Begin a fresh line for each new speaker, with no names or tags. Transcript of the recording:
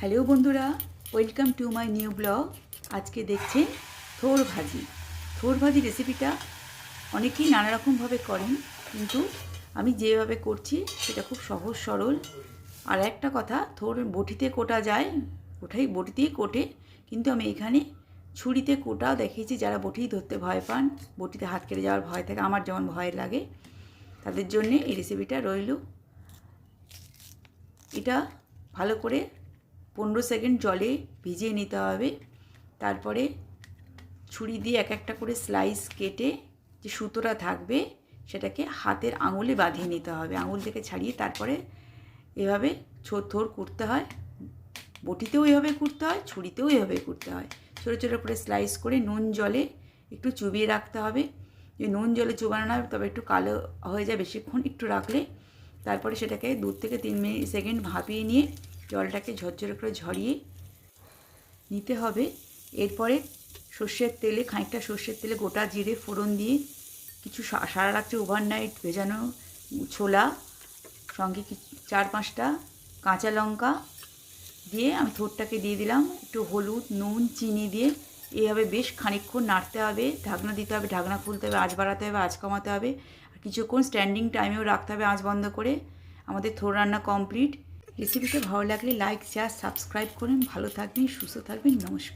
Hello বন্ধুরা, welcome to my new blog. আজকে দেখছেন থোর ভাজি। থোর ভাজি রেসিপিটা অনেকেই নানা রকমভাবে করেন, কিন্তু আমি যেভাবে করছি সেটা খুব সহজ সরল। আর একটা কথা, থোর বটিতে কোটা যায়, ওটাই বটিতেই কোটে, কিন্তু আমি এখানে ছুরিতে কোটাও দেখিয়েছি। যারা বটি ধরতে ভয় পান, বটিতে হাত কেটে যাওয়ার ভয় থাকে, আমার যেমন ভয় লাগে, তাদের জন্যে এই রেসিপিটা রইল। এটা ভালো করে 15 সেকেন্ড জলে ভিজিয়ে নিতে হবে। তারপরে ছুরি দিয়ে এক একটা করে স্লাইস কেটে যে সুতোটা থাকবে সেটাকে হাতের আঙুলে বাঁধিয়ে নিতে হবে। আঙুল থেকে ছাড়িয়ে তারপরে এভাবে থোর কুটতে হয়। বটিতেও এভাবে কুটতে হয়, ছুরিতেও এভাবে কুটতে হয়। ছোটো ছোটো করে স্লাইস করে নুন জলে একটু চুবিয়ে রাখতে হবে। যদি নুন জলে চুবানো না হয় তবে একটু কালো হয়ে যায় বেশিক্ষণ একটু রাখলে। তারপরে সেটাকে 2 থেকে 3 সেকেন্ড ভাপিয়ে নিয়ে জলটাকে ঝরঝরে করে ঝরিয়ে নিতে হবে। এরপরে সর্ষের তেলে, খানিকটা সর্ষের তেলে গোটা জিরে ফোড়ন দিয়ে কিছু সারা রাত্রে ওভারনাইট ভেজানো ছোলা, সঙ্গে 4-5টা কাঁচা লঙ্কা দিয়ে আমি থোরটাকে দিয়ে দিলাম। একটু হলুদ, নুন, চিনি দিয়ে এইভাবে বেশ খানিকক্ষণ নাড়তে হবে। ঢাকনা দিতে হবে, ঢাকনা খুলতে হবে, আঁচ বাড়াতে হবে, আঁচ কমাতে হবে, আর কিছুক্ষণ স্ট্যান্ডিং টাইমেও রাখতে হবে আঁচ বন্ধ করে। আমাদের থোর রান্না কমপ্লিট। রেসিপিটা ভালো লাগলে লাইক, শেয়ার, সাবস্ক্রাইব করুন। ভালো থাকবেন, সুস্থ থাকবেন। নমস্কার।